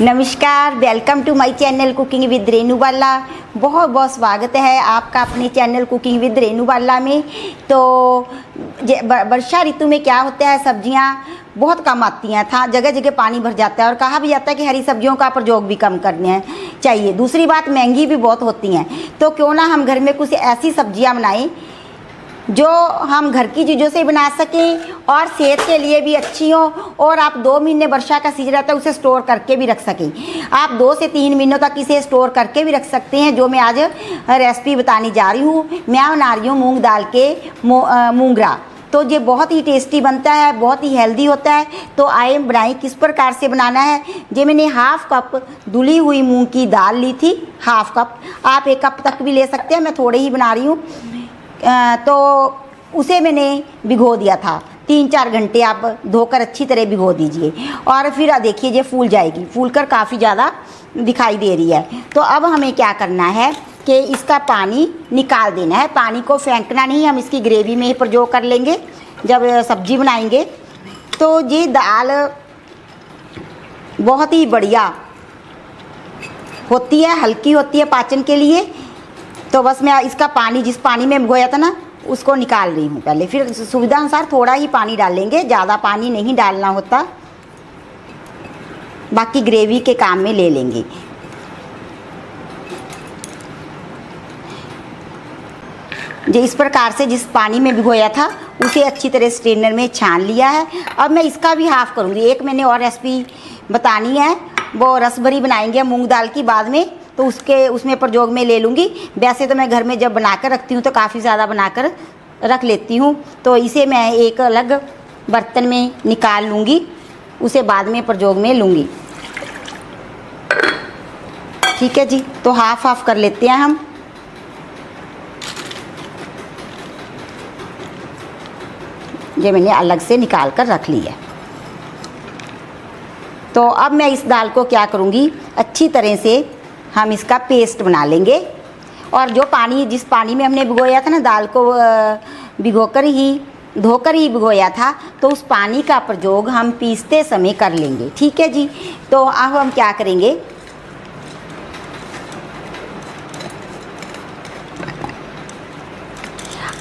नमस्कार, welcome to my channel cooking with Renu Bala. बहुत बहुत स्वागत है आपका अपने channel cooking with Renu Bala में। तो वर्षा ऋतु में क्या होता है, सब्जियां बहुत कम आती हैं, था जगह जगह पानी भर जाता है और कहा भी जाता है कि हरी सब्जियों का प्रयोग भी कम करने चाहिए। दूसरी बात, महंगी भी बहुत होती हैं। तो क्यों ना हम घर में कुछ ऐसी सब्जियां बनाएं जो हम घर की चीज़ों से बना सकें और सेहत के लिए भी अच्छी हो, और आप 2 महीने वर्षा का सीजन रहता है उसे स्टोर करके भी रख सकें। आप 2 से 3 महीनों तक इसे स्टोर करके भी रख सकते हैं। जो मैं आज रेसिपी बताने जा रही हूँ, मैं बना रही हूँ मूंग दाल के मूंगरा। तो ये बहुत ही टेस्टी बनता है, बहुत ही हेल्दी होता है। तो आए बनाएं किस प्रकार से बनाना है। ये मैंने हाफ कप धुली हुई मूंग की दाल ली थी, हाफ कप। आप 1 कप तक भी ले सकते हैं, मैं थोड़े ही बना रही हूँ। तो उसे मैंने भिगो दिया था 3-4 घंटे। आप धोकर अच्छी तरह भिगो दीजिए और फिर देखिए ये फूल जाएगी, फूलकर काफ़ी ज़्यादा दिखाई दे रही है। तो अब हमें क्या करना है कि इसका पानी निकाल देना है। पानी को फेंकना नहीं, हम इसकी ग्रेवी में ही प्रयोग कर लेंगे जब सब्जी बनाएंगे। तो ये दाल बहुत ही बढ़िया होती है, हल्की होती है पाचन के लिए। तो बस मैं इसका पानी, जिस पानी में भिगोया था ना, उसको निकाल रही हूँ पहले। फिर सुविधा अनुसार थोड़ा ही पानी डालेंगे, ज़्यादा पानी नहीं डालना होता, बाकी ग्रेवी के काम में ले लेंगे। जो इस प्रकार से जिस पानी में भिगोया था उसे अच्छी तरह स्ट्रेनर में छान लिया है। अब मैं इसका भी हाफ़ करूँगी। एक मैंने और रेसिपी बतानी है, वो रस भरी बनाएंगे मूंग दाल की बाद में, तो उसमें प्रयोग में ले लूँगी। वैसे तो मैं घर में जब बनाकर रखती हूँ तो काफ़ी ज़्यादा बनाकर रख लेती हूँ। तो इसे मैं एक अलग बर्तन में निकाल लूँगी, उसे बाद में प्रयोग में लूँगी। ठीक है जी, तो हाफ हाफ कर लेते हैं हम। ये मैंने अलग से निकाल कर रख ली है। तो अब मैं इस दाल को क्या करूँगी, अच्छी तरह से हम इसका पेस्ट बना लेंगे। और जो पानी, जिस पानी में हमने भिगोया था ना दाल को, धोकर ही भिगोया था, तो उस पानी का प्रयोग हम पीसते समय कर लेंगे। ठीक है जी। तो अब हम क्या करेंगे,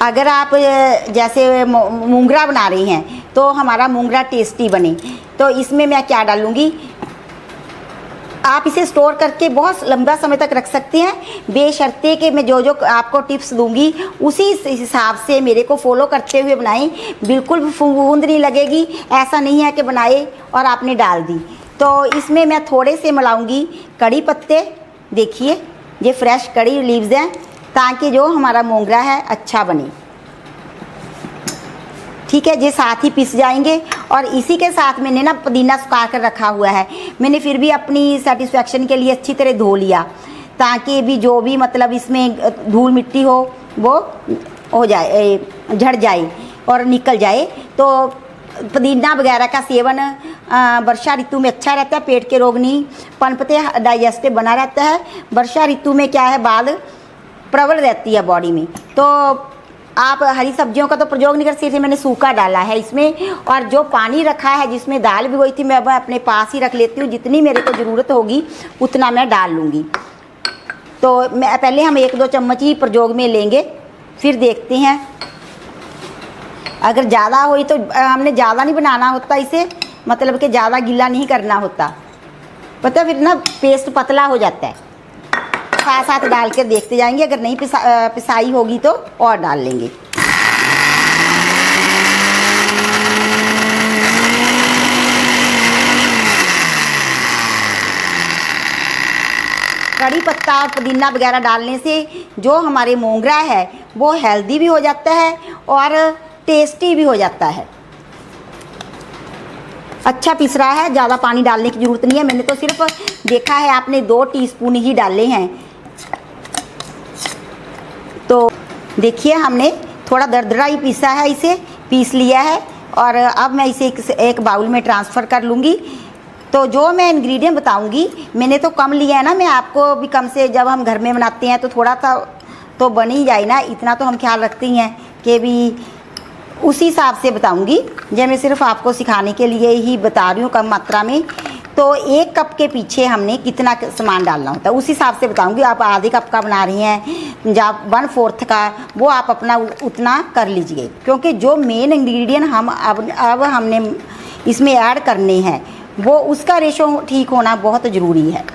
अगर आप जैसे मूंगरा बना रही हैं तो हमारा मूंगरा टेस्टी बने, तो इसमें मैं क्या डालूँगी, आप इसे स्टोर करके बहुत लंबा समय तक रख सकते हैं, बेशर्ते कि मैं जो जो आपको टिप्स दूंगी उसी हिसाब से मेरे को फॉलो करते हुए बनाएं। बिल्कुल भी फूंद नहीं लगेगी। ऐसा नहीं है कि बनाए और आपने डाल दी। तो इसमें मैं थोड़े से मिलाऊंगी कड़ी पत्ते। देखिए ये फ्रेश कड़ी लीव्स हैं, ताकि जो हमारा मोंगरा है अच्छा बने। ठीक है, ये साथ ही पिस जाएंगे। और इसी के साथ मैंने ना पुदीना सुखा कर रखा हुआ है। मैंने फिर भी अपनी सेटिस्फेक्शन के लिए अच्छी तरह धो लिया, ताकि भी जो भी मतलब इसमें धूल मिट्टी हो वो हो जाए, झड़ जाए और निकल जाए। तो पुदीना वगैरह का सेवन वर्षा ऋतु में अच्छा रहता है, पेट के रोग नहीं पनपते, डाइजेस्टिव बना रहता है। वर्षा ऋतु में क्या है, बाल प्रबल रहती है बॉडी में। तो आप हरी सब्जियों का तो प्रयोग नहीं कर सकते, मैंने सूखा डाला है इसमें। और जो पानी रखा है जिसमें दाल भिगोई थी, मैं अब अपने पास ही रख लेती हूँ। जितनी मेरे को ज़रूरत होगी उतना मैं डाल लूँगी। तो मैं पहले हम 1-2 चम्मच ही प्रयोग में लेंगे, फिर देखते हैं। अगर ज़्यादा हुई तो हमने ज़्यादा नहीं बनाना होता इसे, मतलब कि ज़्यादा गीला नहीं करना होता, पता फिर ना पेस्ट पतला हो जाता है। साथ साथ डाल कर देखते जाएंगे, अगर नहीं पिसाई होगी तो और डाल लेंगे। कड़ी पत्ता और पुदीना वगैरह डालने से जो हमारे मोंगरा है वो हेल्दी भी हो जाता है और टेस्टी भी हो जाता है। अच्छा पिस रहा है, ज़्यादा पानी डालने की ज़रूरत नहीं है। मैंने तो सिर्फ देखा है आपने 2 टीस्पून ही डाले हैं। तो देखिए हमने थोड़ा दरदरा ही पीसा है, इसे पीस लिया है। और अब मैं इसे एक बाउल में ट्रांसफ़र कर लूँगी। तो जो मैं इंग्रेडिएंट बताऊँगी, मैंने तो कम लिया है ना, मैं आपको भी कम से, जब हम घर में बनाते हैं तो थोड़ा सा तो बन ही जाए ना, इतना तो हम ख्याल रखते ही हैं कि भी उसी हिसाब से बताऊँगी। जब मैं सिर्फ आपको सिखाने के लिए ही बता रही हूँ कम मात्रा में। तो 1 कप के पीछे हमने कितना सामान डालना होता है उस हिसाब से बताऊंगी। आप आधे कप का बना रही हैं या 1/4 का, वो आप अपना उतना कर लीजिए, क्योंकि जो मेन इंग्रेडिएंट हम अब हमने इसमें ऐड करने हैं वो उसका रेशो ठीक होना बहुत ज़रूरी है।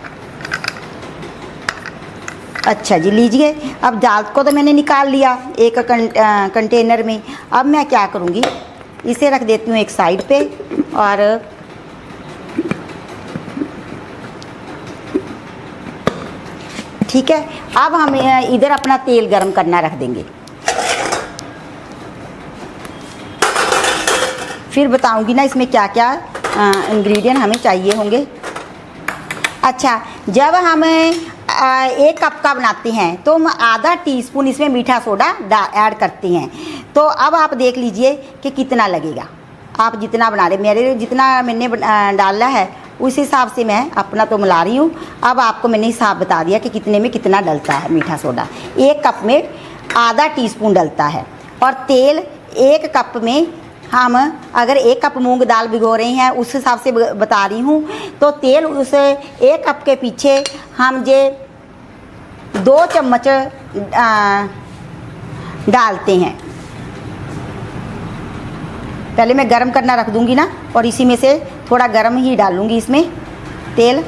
अच्छा जी, लीजिए। अब दाल को तो मैंने निकाल लिया एक कंटेनर में। अब मैं क्या करूँगी, इसे रख देती हूँ एक साइड पे और ठीक है। अब हम इधर अपना तेल गरम करना रख देंगे, फिर बताऊंगी ना इसमें क्या क्या इंग्रेडिएंट हमें चाहिए होंगे। अच्छा, जब हम 1 कप का बनाते हैं तो हम आधा टीस्पून इसमें मीठा सोडा ऐड करते हैं। तो अब आप देख लीजिए कि कितना लगेगा। आप जितना बना रहे, मेरे जितना मैंने डाला है उस हिसाब से मैं अपना तो मिला रही हूँ। अब आपको मैंने हिसाब बता दिया कि कितने में कितना डलता है मीठा सोडा। 1 कप में आधा टीस्पून डलता है। और तेल 1 कप में हम अगर 1 कप मूंग दाल भिगो रहे हैं उस हिसाब से बता रही हूँ, तो तेल उस 1 कप के पीछे हम जे 2 चम्मच डालते हैं। पहले मैं गरम करना रख दूंगी ना, और इसी में से थोड़ा गरम ही डालूंगी इसमें तेल। –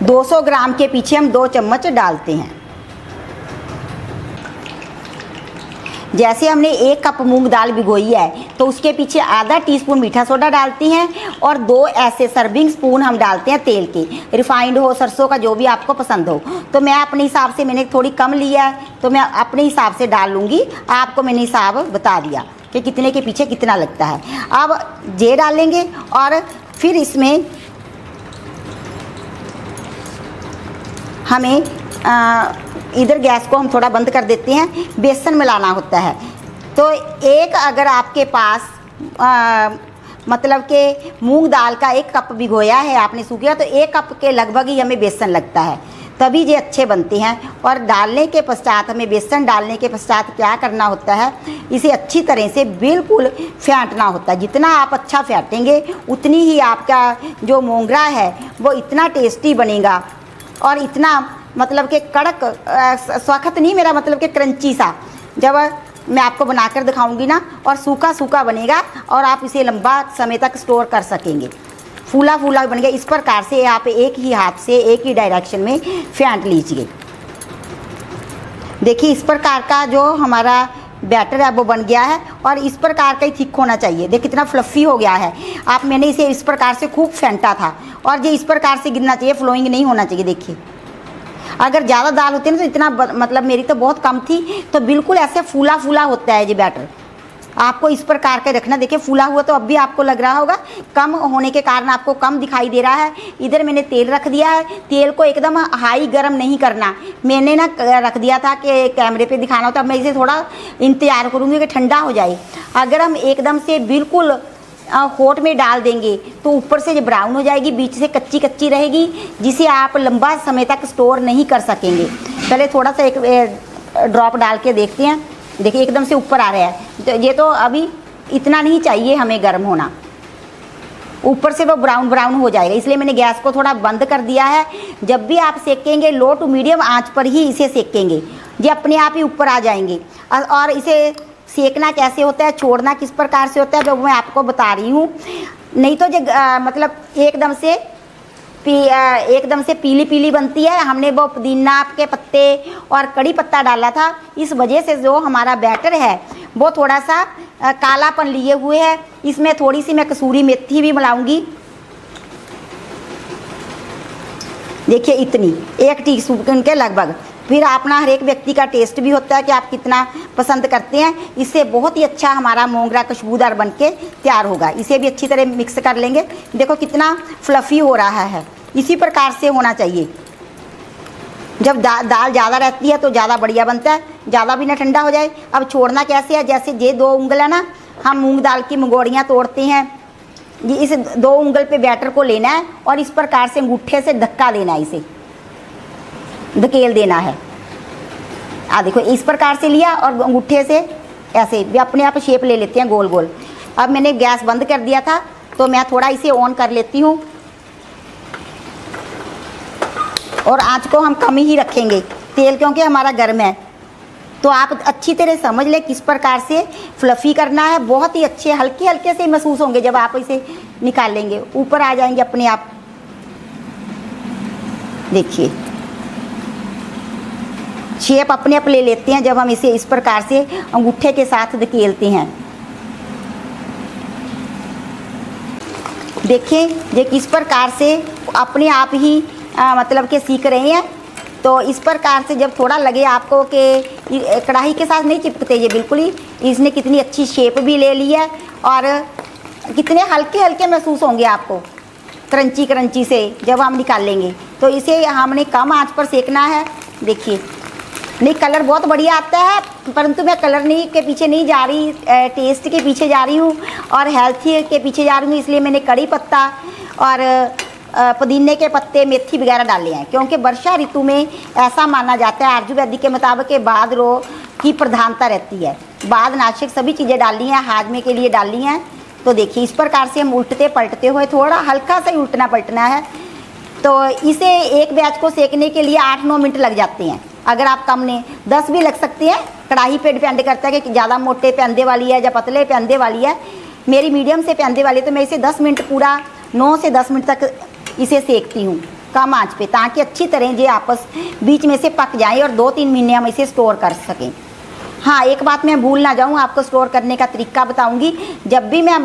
200 ग्राम के पीछे हम 2 चम्मच डालते हैं। जैसे हमने 1 कप मूंग दाल भिगोई है तो उसके पीछे आधा टीस्पून मीठा सोडा डालती हैं और 2 ऐसे सर्विंग स्पून हम डालते हैं तेल के, रिफाइंड हो सरसों का जो भी आपको पसंद हो। तो मैं अपने हिसाब से, मैंने थोड़ी कम लिया है तो मैं अपने हिसाब से डाल लूँगी। आपको मैंने हिसाब बता दिया कि कितने के पीछे कितना लगता है। अब ये डालेंगे और फिर इसमें हमें इधर गैस को हम थोड़ा बंद कर देते हैं, बेसन मिलाना होता है। तो एक अगर आपके पास मतलब कि मूंग दाल का 1 कप भिगोया है आपने सूखा, तो 1 कप के लगभग ही हमें बेसन लगता है, तभी ये अच्छे बनते हैं। और डालने के पश्चात हमें बेसन डालने के पश्चात क्या करना होता है, इसे अच्छी तरह से बिल्कुल फेंटना होता है। जितना आप अच्छा फेंटेंगे उतनी ही आपका जो मोंगरा है वो इतना टेस्टी बनेगा और इतना मतलब कि कड़क सख्त नहीं, मेरा मतलब कि क्रंची सा, जब मैं आपको बनाकर दिखाऊंगी ना, और सूखा सूखा बनेगा और आप इसे लंबा समय तक स्टोर कर सकेंगे। फूला फूला बनेगा। इस प्रकार से आप एक ही हाथ से एक ही डायरेक्शन में फेंट लीजिए। देखिए इस प्रकार का जो हमारा बैटर है वो बन गया है और इस प्रकार का ही थिक होना चाहिए। देखिए कितना फ्लफ़ी हो गया है। आप मैंने इसे इस प्रकार से खूब फेंटा था और ये इस प्रकार से गिरना चाहिए, फ्लोइंग नहीं होना चाहिए। देखिए अगर ज़्यादा दाल होती है ना तो इतना मतलब मेरी तो बहुत कम थी, तो बिल्कुल ऐसे फूला फूला होता है ये बैटर। आपको इस प्रकार का रखना। देखिए फूला हुआ तो अब भी आपको लग रहा होगा, कम होने के कारण आपको कम दिखाई दे रहा है। इधर मैंने तेल रख दिया है। तेल को एकदम हाई गरम नहीं करना, मैंने ना रख दिया था कि कैमरे पे दिखाना होता। अब मैं इसे थोड़ा इंतजार करूँगी कि ठंडा हो जाए। अगर हम एकदम से बिल्कुल हॉट में डाल देंगे तो ऊपर से जो ब्राउन हो जाएगी, बीच से कच्ची कच्ची रहेगी, जिसे आप लंबा समय तक स्टोर नहीं कर सकेंगे। पहले थोड़ा सा एक ड्रॉप डाल के देखते हैं। देखिए एकदम से ऊपर आ रहा है, तो ये तो अभी इतना नहीं चाहिए हमें गर्म होना, ऊपर से वो ब्राउन ब्राउन हो जाएगा। इसलिए मैंने गैस को थोड़ा बंद कर दिया है। जब भी आप सेकेंगे लो टू मीडियम आंच पर ही इसे सेकेंगे, ये अपने आप ही ऊपर आ जाएंगे। और इसे सेकना कैसे होता है, छोड़ना किस प्रकार से होता है, वो मैं आपको बता रही हूँ। नहीं तो जो मतलब एकदम से पीली पीली बनती है। हमने वो पुदीना के पत्ते और कड़ी पत्ता डाला था, इस वजह से जो हमारा बैटर है वो थोड़ा सा कालापन लिए हुए है। इसमें थोड़ी सी मैं कसूरी मेथी भी मिलाऊंगी। देखिए इतनी 1 टीस्पून के लगभग। फिर अपना हर एक व्यक्ति का टेस्ट भी होता है कि आप कितना पसंद करते हैं। इससे बहुत ही अच्छा हमारा मोंगरा खुशबूदार बन के तैयार होगा। इसे भी अच्छी तरह मिक्स कर लेंगे। देखो कितना फ्लफ़ी हो रहा है, इसी प्रकार से होना चाहिए। जब दाल ज़्यादा रहती है तो ज़्यादा बढ़िया बनता है, ज़्यादा भी ना ठंडा हो जाए। अब छोड़ना कैसे है, जैसे ये 2 उंगल है ना, हम मूंग दाल की मंगोड़ियाँ तोड़ते हैं, ये इस 2 उंगल पे बैटर को लेना है और इस प्रकार से अंगूठे से धक्का देना है, इसे धकेल देना है। देखो इस प्रकार से लिया और अंगूठे से ऐसे भी अपने आप शेप ले लेते हैं गोल गोल। अब मैंने गैस बंद कर दिया था तो मैं थोड़ा इसे ऑन कर लेती हूँ और आंच को हम कम ही रखेंगे, तेल क्योंकि हमारा गर्म है। तो आप अच्छी तरह समझ लें किस प्रकार से फ्लफ़ी करना है। बहुत ही अच्छे हल्के हल्के से महसूस होंगे जब आप इसे निकालेंगे, ऊपर आ जाएंगे अपने आप। देखिए शेप अपने आप ले लेते हैं जब हम इसे इस प्रकार से अंगूठे के साथ धकेलते हैं। देखिए ये किस प्रकार से अपने आप ही मतलब कि सीख रहे हैं। तो इस प्रकार से जब थोड़ा लगे आपको कि कढ़ाई के साथ नहीं चिपकते ये बिल्कुल ही, इसने कितनी अच्छी शेप भी ले ली है और कितने हल्के हल्के महसूस होंगे आपको क्रंची क्रंची से जब हम निकालेंगे। तो इसे हमने कम आंच पर सेकना है। देखिए नहीं कलर बहुत बढ़िया आता है, परंतु मैं कलर नहीं के पीछे नहीं जा रही, टेस्ट के पीछे जा रही हूँ और हेल्थी के पीछे जा रही हूँ। इसलिए मैंने कड़ी पत्ता और पुदीने के पत्ते मेथी वगैरह डाले हैं, क्योंकि वर्षा ऋतु में ऐसा माना जाता है आयुर्वेदिक के मुताबिक कि बादरो की प्रधानता रहती है। बाद नाशक सभी चीज़ें डाली हैं, हाजमे के लिए डाली हैं। तो देखिए इस प्रकार से हम उल्टते पलटते हुए थोड़ा हल्का सा ही उल्टना पलटना है। तो इसे एक बैच को सेकने के लिए 8-9 मिनट लग जाते हैं। अगर आप कम ने 10 भी लग सकती हैं, कढ़ाई पे डिपेंड करता है कि ज़्यादा मोटे प्यांदे वाली है या पतले प्यांदे वाली है। मेरी मीडियम से प्यांदे वाली, तो मैं इसे 10 मिनट पूरा 9 से 10 मिनट तक इसे सेकती हूँ कम आंच पे, ताकि अच्छी तरह ये आपस बीच में से पक जाए और 2-3 महीने हम इसे स्टोर कर सकें। हाँ एक बात मैं भूल ना जाऊँ, आपको स्टोर करने का तरीका बताऊँगी। जब भी मैं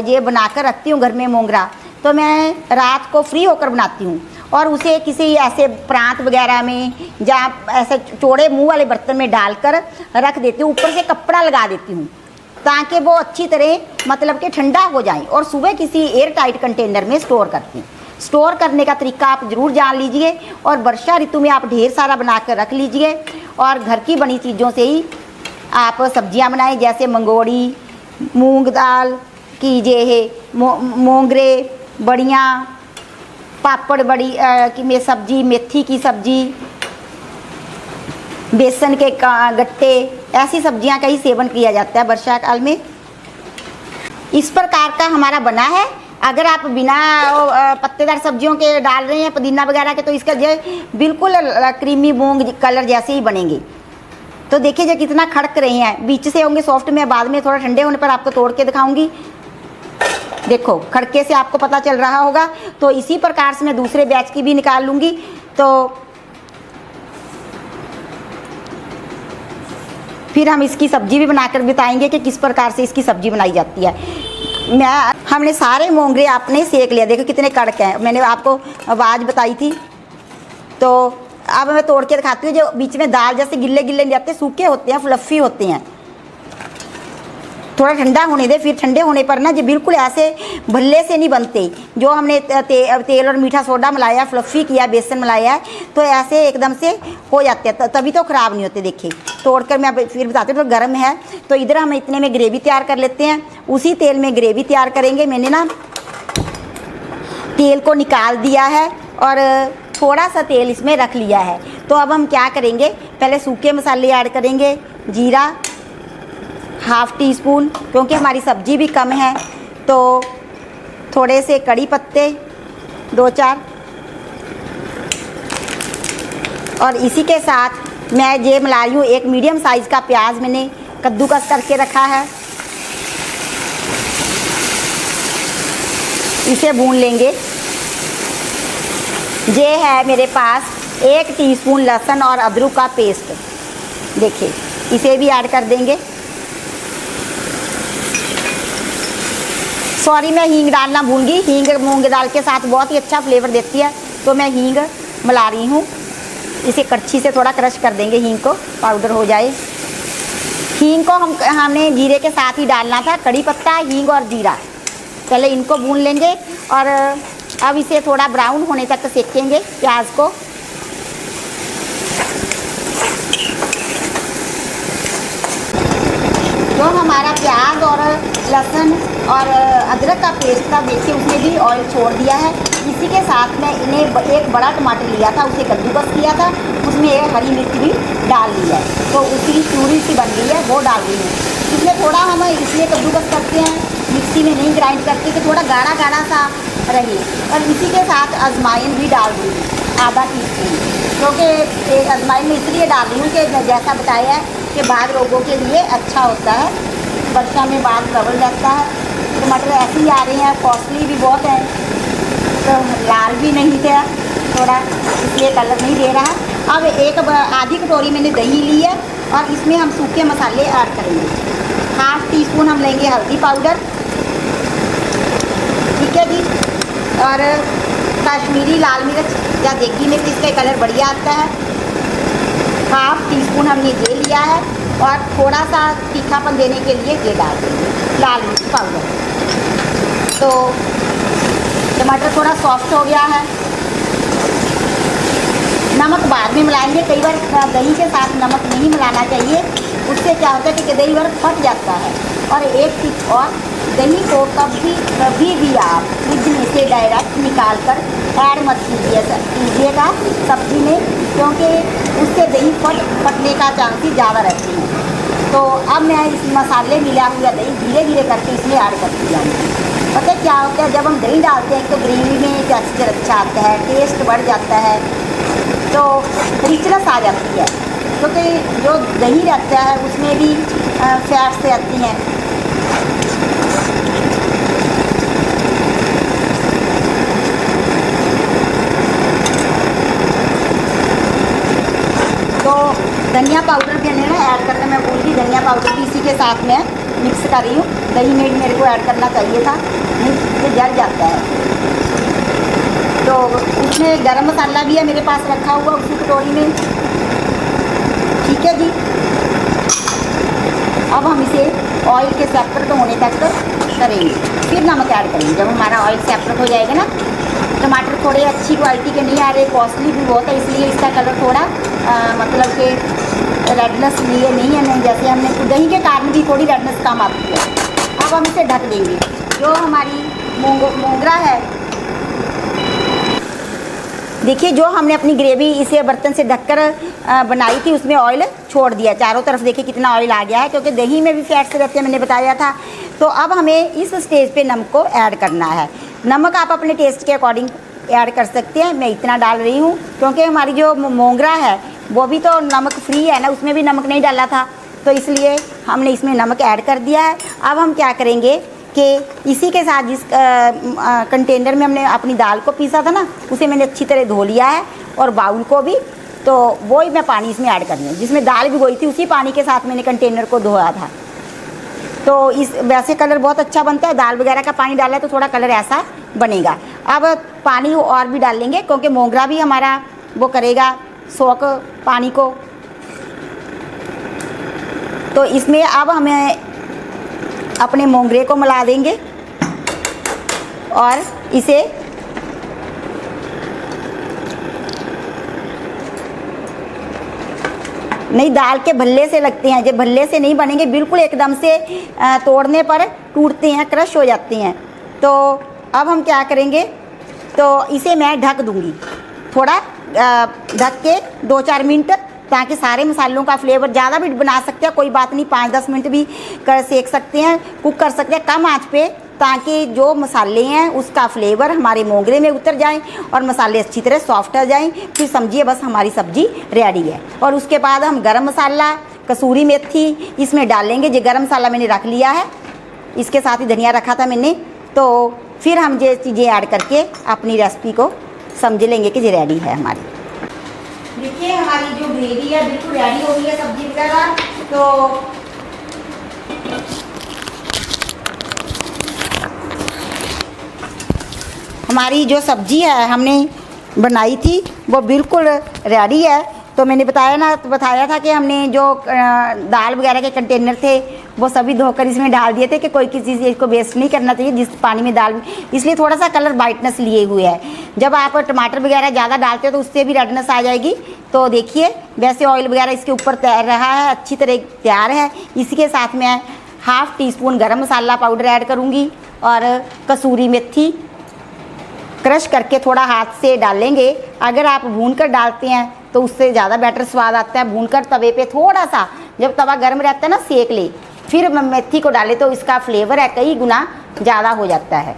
ये बनाकर रखती हूँ घर में मोंगरा, तो मैं रात को फ्री होकर बनाती हूँ और उसे किसी ऐसे प्रांत वगैरह में जहाँ ऐसे चौड़े मुंह वाले बर्तन में डालकर रख देती हूँ, ऊपर से कपड़ा लगा देती हूँ ताकि वो अच्छी तरह मतलब कि ठंडा हो जाए और सुबह किसी एयर टाइट कंटेनर में स्टोर करती हूँ। स्टोर करने का तरीका आप ज़रूर जान लीजिए और वर्षा ऋतु में आप ढेर सारा बना कर रख लीजिए और घर की बनी चीज़ों से ही आप सब्जियां बनाएं, जैसे मंगोड़ी, मूंग दाल की मोंगरे, बड़ियाँ, पापड़ बड़ी की में सब्जी, मेथी की सब्जी, बेसन के गट्टे, ऐसी सब्जियां का ही सेवन किया जाता है वर्षा काल में। इस प्रकार का हमारा बना है। अगर आप बिना पत्तेदार सब्जियों के डाल रहे हैं पुदीना वगैरह के, तो इसका जो बिल्कुल क्रीमी मूंग कलर जैसे ही बनेंगे। तो देखिए जो कितना खड़क रहे हैं, बीच से होंगे सॉफ्ट, मैं बाद में थोड़ा ठंडे होने पर आपको तोड़ के दिखाऊंगी। देखो खड़के से आपको पता चल रहा होगा। तो इसी प्रकार से मैं दूसरे बैच की भी निकाल लूँगी। तो फिर हम इसकी सब्जी भी बनाकर बताएंगे कि किस प्रकार से इसकी सब्जी बनाई जाती है। हमने सारे मोंगरे आपने सेक लिया, देखो कितने कड़क हैं, मैंने आपको आवाज़ बताई थी। तो अब मैं तोड़ के दिखाती हूँ। जो बीच में दाल जैसे गिल्ले गिल्ले नहीं जाते, सूखे होते हैं, फ्लफ़ी होते हैं। थोड़ा ठंडा होने दे, फिर ठंडे होने पर ना जो बिल्कुल ऐसे भल्ले से नहीं बनते। जो हमने तेल और मीठा सोडा मिलाया, फ्लफ़ी किया, बेसन मिलाया है, तो ऐसे एकदम से हो जाते हैं, तभी तो ख़राब नहीं होते। देखिए तोड़कर मैं फिर बताती हूँ। तो गर्म है, तो इधर हम इतने में ग्रेवी तैयार कर लेते हैं। उसी तेल में ग्रेवी तैयार करेंगे। मैंने ना तेल को निकाल दिया है और थोड़ा सा तेल इसमें रख लिया है। तो अब हम क्या करेंगे, पहले सूखे मसाले ऐड करेंगे। जीरा 1/2 टीस्पून, क्योंकि हमारी सब्जी भी कम है। तो थोड़े से कड़ी पत्ते 2-4, और इसी के साथ मैं ये मिला रही हूँ एक मीडियम साइज़ का प्याज, मैंने कद्दूकस करके रखा है। इसे भून लेंगे। ये है मेरे पास 1 टीस्पून लहसुन और अदरक का पेस्ट। देखिए इसे भी ऐड कर देंगे। सॉरी मैं हींग डालना भूल गई। हींग मूंग दाल के साथ बहुत ही अच्छा फ्लेवर देती है, तो मैं हींग मिला रही हूँ। इसे कड़छी से थोड़ा क्रश कर देंगे, हींग को पाउडर हो जाए। हींग को हमने जीरे के साथ ही डालना था। कड़ी पत्ता, हींग और जीरा, पहले इनको भून लेंगे और अब इसे थोड़ा ब्राउन होने तक सेकेंगे प्याज को। जो हमारा प्याज और लहसुन और अदरक का पेस्ट था, देखिए उसने भी ऑयल छोड़ दिया है। इसी के साथ में इन्हें एक बड़ा टमाटर लिया था, उसे कद्दूकस किया था, उसमें एक हरी मिर्च भी डाल ली है। तो उसकी प्यूरी सी बन गई है, वो डाल रही हूँ। हम इसलिए कद्दूकस करते हैं, मिक्सी में नहीं ग्राइंड करते कि थोड़ा गाढ़ा गाढ़ा सा रहे। और इसी के साथ अजवाइन भी डाल दूँगी आधा टीस्पून, क्योंकि अजवाइन में इसलिए डाल रही हूँ कि जैसा बताया है कि बाल रोगों के लिए अच्छा होता है, वर्षा में बाल प्रबल रहता है। टमाटर ऐसे ही आ रहे हैं, कॉस्टली भी बहुत है, तो लाल भी नहीं थे थोड़ा, इसलिए कलर नहीं दे रहा। अब एक आधी कटोरी मैंने दही ली है और इसमें हम सूखे मसाले ऐड करेंगे। हाफ टी स्पून हम लेंगे हल्दी पाउडर, ठीक है जी, और कश्मीरी लाल मिर्च या देगी मिर्च, इसका कलर बढ़िया आता है। हाफ टी स्पून हमने ये लिया है और थोड़ा सा तीखापन देने के लिए ये डाल देंगे लाल मिर्च पाउडर। तो टमाटर थोड़ा सॉफ्ट हो गया है। नमक बाद में मिलाएंगे, कई बार दही के साथ नमक नहीं मिलाना चाहिए, उससे क्या होता है कि दही बार फट जाता है। और एक चीज़ और, दही को कभी भी आप फ्रिज में से डायरेक्ट निकाल कर ऐड मत कीजिएगा सब्जी में, क्योंकि उससे दही फटने का चांसेस ज़्यादा रहते हैं। तो अब मैं इस मसाले मिला हुआ दही धीरे धीरे करके इसमें ऐड करती जाऊँगी। पता है क्या होता है, जब हम दही डालते हैं तो ग्रेवी में टेक्सचर अच्छा आता है, टेस्ट बढ़ जाता है, तो रिचनेस आ जाती है, क्योंकि जो दही रहता है उसमें भी फैट्स रहती हैं। तो धनिया पाउडर भी मैंने ऐड करना, मैं बोल रही धनिया पाउडर भी इसी के साथ में मिक्स कर रही हूँ। दही में भी मेरे को ऐड करना चाहिए था, नहीं तो जल जाता है। तो उसमें गरम मसाला भी है मेरे पास रखा हुआ उसी कटोरी में, ठीक है जी। अब हम इसे ऑयल के सेपरेट होने तक करेंगे, फिर नमक ऐड करेंगे। जब हमारा ऑयल सेपरेट हो जाएगा ना, टमाटर थोड़े अच्छी क्वालिटी के नहीं आ रहे, कॉस्टली भी बहुत है, इसलिए इसका कलर थोड़ा मतलब कि रेडनेस लिए नहीं है, नहीं जैसे हमने तो दही के कारण भी थोड़ी रेडनेस कम आती है। अब हम इसे ढक देंगे। जो हमारी मोगरा है, देखिए जो हमने अपनी ग्रेवी इसे बर्तन से ढककर बनाई थी, उसमें ऑयल छोड़ दिया चारों तरफ, देखिए कितना ऑयल आ गया है, क्योंकि दही में भी फैट्स रहते हैं, मैंने बताया था। तो अब हमें इस स्टेज पे नमक को ऐड करना है। नमक आप अपने टेस्ट के अकॉर्डिंग ऐड कर सकते हैं, मैं इतना डाल रही हूँ क्योंकि हमारी जो मोगरा है वो भी तो नमक फ्री है ना, उसमें भी नमक नहीं डाला था, तो इसलिए हमने इसमें नमक ऐड कर दिया है। अब हम क्या करेंगे कि इसी के साथ जिस कंटेनर में हमने अपनी दाल को पीसा था ना, उसे मैंने अच्छी तरह धो लिया है, और बाउल को भी, तो वो ही मैं पानी इसमें ऐड कर रही हूँ। जिसमें दाल भिगोई थी उसी पानी के साथ मैंने कंटेनर को धोया था। तो इस वैसे कलर बहुत अच्छा बनता है, दाल वगैरह का पानी डाला है तो थोड़ा कलर ऐसा बनेगा। अब पानी और भी डाल लेंगे, क्योंकि मोगरा भी हमारा वो करेगा सोख पानी को। तो इसमें अब हमें अपने मोगरे को मिला देंगे और इसे नहीं, दाल के भल्ले से लगते हैं, जब भल्ले से नहीं बनेंगे, बिल्कुल एकदम से तोड़ने पर टूटते हैं, क्रश हो जाते हैं। तो अब हम क्या करेंगे, तो इसे मैं ढक दूंगी थोड़ा, ढक के 2-4 मिनट, ताकि सारे मसालों का फ्लेवर, ज़्यादा भी बना सकते हैं कोई बात नहीं, 5-10 मिनट भी सेक सकते हैं, कुक कर सकते हैं कम आंच पे, ताकि जो मसाले हैं उसका फ्लेवर हमारे मोगरे में उतर जाए और मसाले अच्छी तरह सॉफ्ट हो जाएं। फिर समझिए बस हमारी सब्ज़ी रेडी है। और उसके बाद हम गरम मसाला, कसूरी मेथी इसमें डालेंगे। जो गरम मसाला मैंने रख लिया है, इसके साथ ही धनिया रखा था मैंने, तो फिर हम ये चीज़ें ऐड करके अपनी रेसिपी को समझ लेंगे कि ये रेडी है हमारी। देखिए हमारी जो ग्रेवी है बिल्कुल रेडी हो गई है सब्जी वगैरह। तो हमारी जो सब्जी है हमने बनाई थी वो बिल्कुल रेडी है। तो मैंने बताया था कि हमने जो दाल वगैरह के कंटेनर थे वो सभी धोकर इसमें डाल दिए थे कि कोई किसी चीज़ को वेस्ट नहीं करना चाहिए जिस पानी में दाल, इसलिए थोड़ा सा कलर वाइटनेस लिए हुए है। जब आप टमाटर वगैरह ज़्यादा डालते हो तो उससे भी रेडनेस आ जाएगी। तो देखिए वैसे ऑयल वगैरह इसके ऊपर तैर रहा है, अच्छी तरह तैयार है। इसी के साथ मैं हाफ टी स्पून गरम मसाला पाउडर ऐड करूँगी और कसूरी मेथी क्रश करके थोड़ा हाथ से डालेंगे। अगर आप भून कर डालते हैं तो उससे ज़्यादा बेटर स्वाद आता है। भूनकर तवे पे थोड़ा सा, जब तवा गर्म रहता है ना, सेक ले, फिर मेथी को डालें तो इसका फ्लेवर है कई गुना ज़्यादा हो जाता है।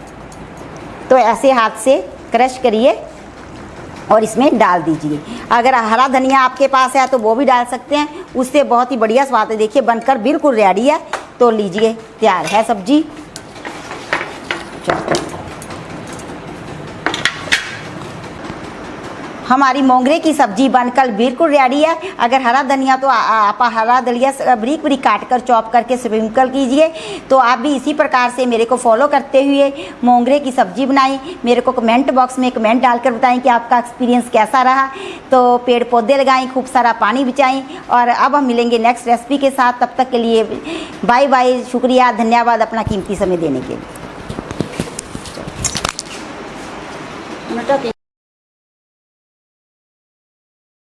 तो ऐसे हाथ से क्रश करिए और इसमें डाल दीजिए। अगर हरा धनिया आपके पास है तो वो भी डाल सकते हैं, उससे बहुत ही बढ़िया स्वाद है। देखिए बनकर बिल्कुल रेडी है, तो लीजिए तैयार है सब्जी। हमारी मोंगरे की सब्जी बनकर बिल्कुल रेडी है। अगर हरा धनिया तो आप हरा धनिया बारीक बारीक काट कर चॉप करके स्प्रिंकल कीजिए। तो आप भी इसी प्रकार से मेरे को फॉलो करते हुए मोंगरे की सब्जी बनाएं। मेरे को कमेंट बॉक्स में कमेंट डालकर बताएं कि आपका एक्सपीरियंस कैसा रहा। तो पेड़ पौधे लगाएं, खूब सारा पानी बचाएं। और अब हम मिलेंगे नेक्स्ट रेसिपी के साथ। तब तक के लिए बाय बाय, शुक्रिया, धन्यवाद अपना कीमती समय देने के लिए।